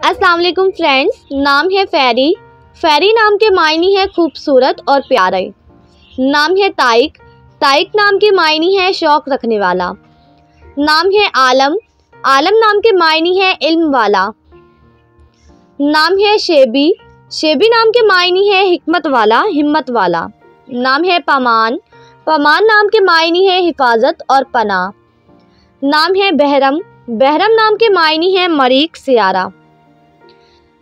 अस्सलाम वालेकुम फ्रेंड्स, नाम है फेरी। फेरी नाम के मायने है खूबसूरत और प्यारे। नाम है ताइक। ताइक नाम के मायने है शौक रखने वाला। नाम है आलम। आलम नाम के मायने है इल्म वाला। नाम है शेबी। शेबी नाम के मायने है हिकमत वाला, हिम्मत वाला। नाम है पमान। पमान नाम के मायने है हिफाजत और पनाह। नाम है बहरम। बहरम नाम के मायने है मरीख, सियारा।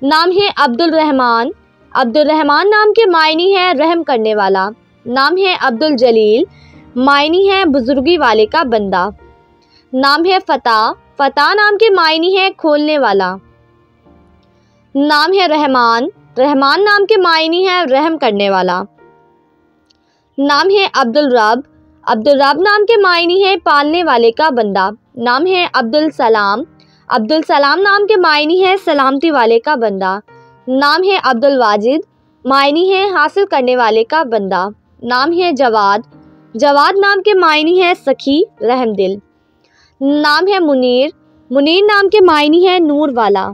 नाम है अब्दुल रहमान। अब्दुल रहमान नाम के मायने है रहम करने वाला। नाम है अब्दुल जलील। मायने है बुजुर्गी वाले का बंदा। नाम है फ़ताह। फ़ताह नाम के मायने है खोलने वाला। नाम है रहमान। रहमान नाम के मायने है रहम करने वाला। नाम है अब्दुल रब। अब्दुल रब नाम के मायने है पालने वाले का बंदा। नाम है अब्दुल सलाम। अब्दुल सलाम नाम के मायने है सलामती वाले का बंदा। नाम है अब्दुल वाजिद। मायने है हासिल करने वाले का बंदा। नाम है जवाद। जवाद नाम के मायने है सखी, रहमदिल। नाम है मुनीर। मुनीर नाम के मायने है नूर वाला।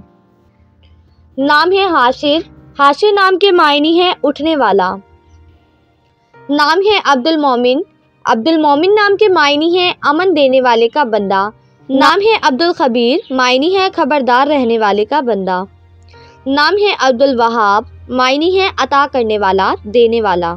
नाम है हाशिर। हाशिर नाम के मायने है उठने वाला। नाम है अब्दुल मोमिन। अब्दुल मोमिन नाम के मायने है अमन देने वाले का बंदा। नाम है अब्दुल खबीर। मायने है खबरदार रहने वाले का बंदा। नाम है अब्दुल वहाब। मायने है अता करने वाला, देने वाला।